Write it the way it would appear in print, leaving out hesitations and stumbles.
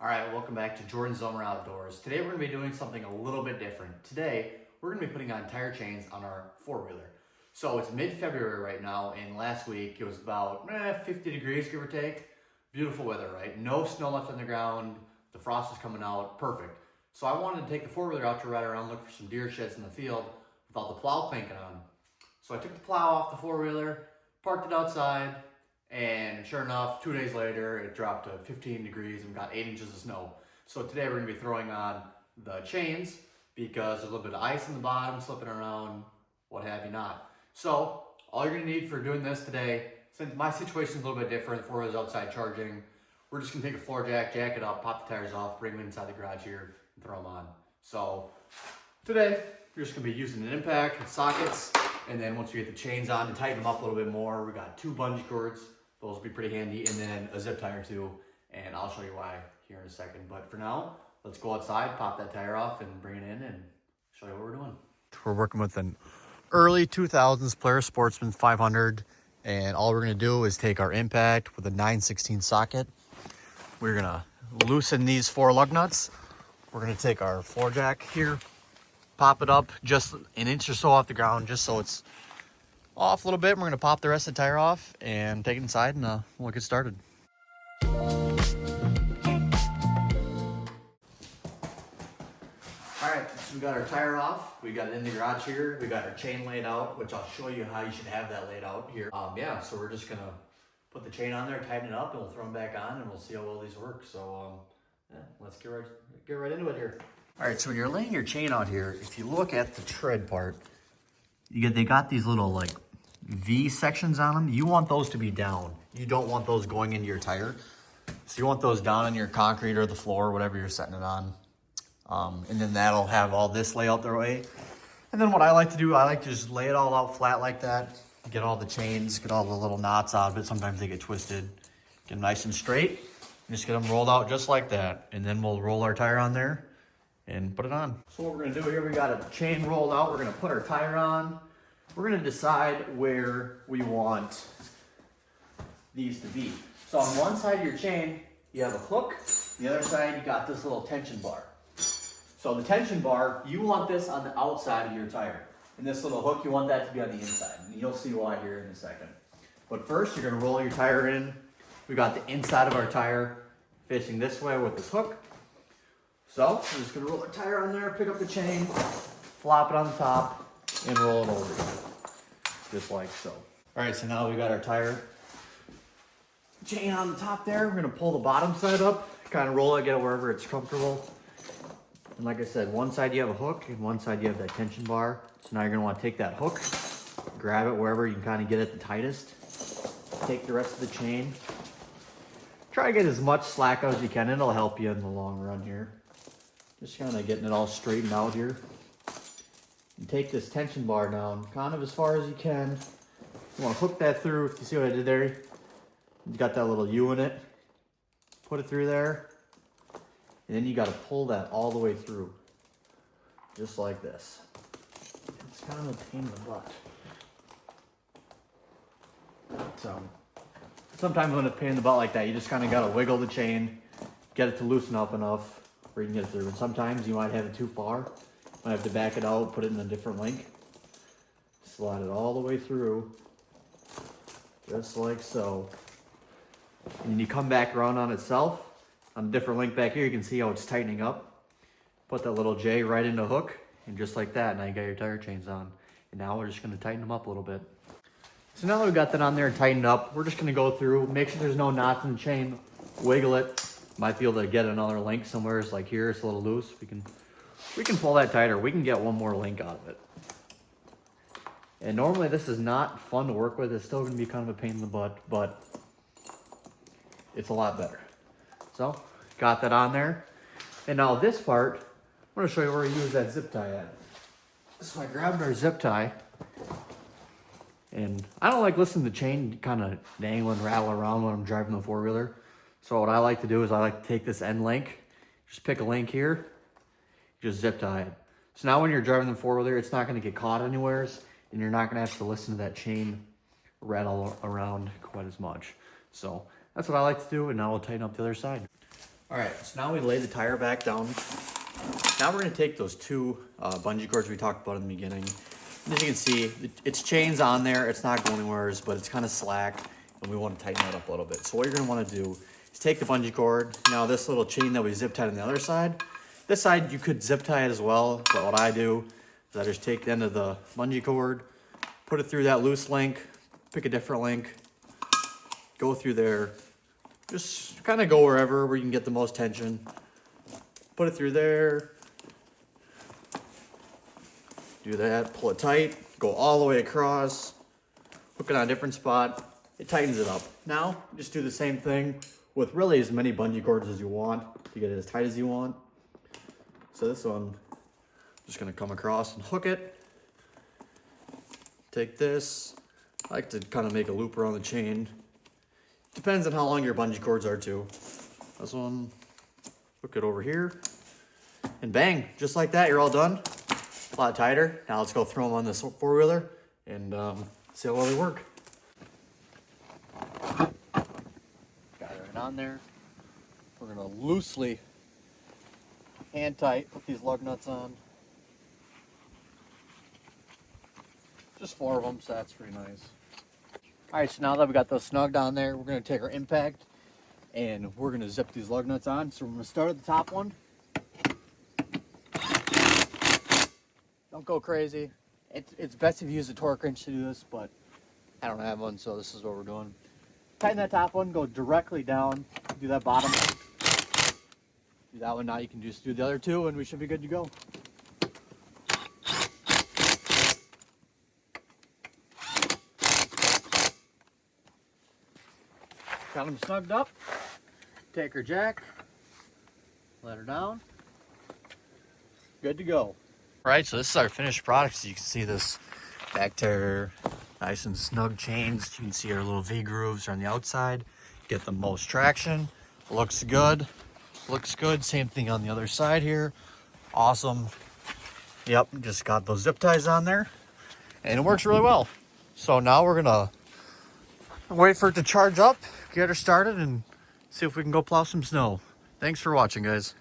All right, welcome back to Jordan's Summer Outdoors. Today we're going to be doing something a little bit different. Today we're going to be putting on tire chains on our four-wheeler. So it's mid-February right now, and last week it was about 50 degrees, give or take. Beautiful weather, right? No snow left on the ground. The frost is coming out. Perfect. So I wanted to take the four-wheeler out to ride around, look for some deer sheds in the field without the plow clanking on. So I took the plow off the four-wheeler, parked it outside, and sure enough, 2 days later, it dropped to 15 degrees and got 8 inches of snow. So today we're gonna be throwing on the chains because there's a little bit of ice in the bottom, slipping around, what have you not. So all you're gonna need for doing this today, since my situation's a little bit different, four wheels outside charging, we're just gonna take a floor jack it up, pop the tires off, bring them inside the garage here, and throw them on. So today, we're just gonna be using an impact and sockets, and then once we get the chains on to tighten them up a little bit more, we got 2 bungee cords. Those will be pretty handy, and then a zip tie or 2, and I'll show you why here in a second. But for now, let's go outside, pop that tire off, and bring it in and show you what we're doing. We're working with an early 2000s Polaris Sportsman 500, and all we're gonna do is take our impact with a 9/16 socket. We're gonna loosen these 4 lug nuts. We're gonna take our floor jack here, pop it up just an inch or so off the ground, just so it's off a little bit. We're going to pop the rest of the tire off and take it inside, and we'll get started. All right, so we got our tire off. We got it in the garage here. We got our chain laid out, which I'll show you how you should have that laid out here. Yeah, so we're just going to put the chain on there, tighten it up, and we'll throw them back on, and we'll see how well these work. So yeah, let's get right into it here. All right, so when you're laying your chain out here, if you look at the tread part, they got these little like V sections on them. You want those to be down. You don't want those going into your tire. So you want those down on your concrete or the floor, whatever you're setting it on. And then that'll have all this layout their way. And then what I like to do, I like to just lay it all out flat like that. Get all the chains, get all the little knots out of it. Sometimes they get twisted. Get them nice and straight. And just get them rolled out just like that. And then we'll roll our tire on there and put it on. So what we're gonna do here, we got a chain rolled out. We're gonna put our tire on. We're gonna decide where we want these to be. So on one side of your chain, you have a hook. The other side, you got this little tension bar. So the tension bar, you want this on the outside of your tire. And this little hook, you want that to be on the inside. And you'll see why here in a second. But first, you're gonna roll your tire in. We got the inside of our tire facing this way with this hook. So we're just gonna roll our tire on there, pick up the chain, flop it on the top, and roll it over, just like so. All right, so now we got our tire chain on the top there. We're gonna pull the bottom side up, kind of roll it, get it wherever it's comfortable. And like I said, one side you have a hook, and one side you have that tension bar. So now you're gonna wanna take that hook, grab it wherever you can kind of get it the tightest. Take the rest of the chain. Try to get as much slack out as you can. It'll help you in the long run here. Just kind of getting it all straightened out here. And take this tension bar down kind of as far as you can. You want to hook that through. If you see what I did there, you got that little U in it. Put it through there. And then you got to pull that all the way through. Just like this. It's kind of a pain in the butt. So sometimes when it's a pain in the butt like that, you just kind of got to wiggle the chain, get it to loosen up enough where you can get it through. And sometimes you might have it too far. Might have to back it out, put it in a different link. Slide it all the way through, just like so. And then you come back around on itself. On a different link back here, you can see how it's tightening up. Put that little J right in the hook, and just like that, now you got your tire chains on. And now we're just gonna tighten them up a little bit. So now that we've got that on there and tightened up, we're just gonna go through, make sure there's no knots in the chain, wiggle it. Might be able to get another link somewhere. It's like here, it's a little loose. We can pull that tighter. We can get one more link out of it. And normally this is not fun to work with. It's still gonna be kind of a pain in the butt, but it's a lot better. So, got that on there. And now this part, I'm gonna show you where we use that zip tie at. So I grabbed our zip tie, and I don't like listening to the chain kind of dangle and rattle around when I'm driving the four-wheeler. So what I like to do is I like to take this end link, just pick a link here, just zip tie it. So now when you're driving the four-wheeler, it's not gonna get caught anywheres, and you're not gonna have to listen to that chain rattle around quite as much. So that's what I like to do, and now we'll tighten up the other side. All right, so now we lay the tire back down. Now we're gonna take those two bungee cords we talked about in the beginning. And as you can see, it's chains on there. It's not going anywhere, but it's kind of slack, and we want to tighten that up a little bit. So what you're gonna want to do is take the bungee cord. Now this little chain that we zip tied on the other side, this side you could zip tie it as well, but what I do is I just take the end of the bungee cord, put it through that loose link, pick a different link, go through there, just kind of go wherever where you can get the most tension. Put it through there, do that, pull it tight, go all the way across, hook it on a different spot, it tightens it up. Now, just do the same thing with really as many bungee cords as you want to get it as tight as you want. So this one, just gonna come across and hook it. Take this, I like to kind of make a loop around the chain. Depends on how long your bungee cords are too. This one, hook it over here, and bang, just like that, you're all done. A lot tighter. Now let's go throw them on this four-wheeler and see how well they work. Got it right on there. We're gonna loosely, hand tight, put these lug nuts on. Just 4 of them, so that's pretty nice. All right, so now that we got those snugged on there, we're gonna take our impact and we're gonna zip these lug nuts on. So we're gonna start at the top one. Don't go crazy. It's best if you use a torque wrench to do this, but I don't have one, so this is what we're doing. Tighten that top one, go directly down, do that bottom one. Do that one, now you can just do the other two and we should be good to go. Got them snugged up. Take her jack, let her down. Good to go. All right, so this is our finished product. So you can see this back tire, nice and snug chains. You can see our little V grooves are on the outside. Get the most traction. Looks good. Looks good. Same thing on the other side here. Awesome. Yep, just got those zip ties on there, and it works really well. So now we're gonna wait for it to charge up, get her started, and see if we can go plow some snow. Thanks for watching, guys.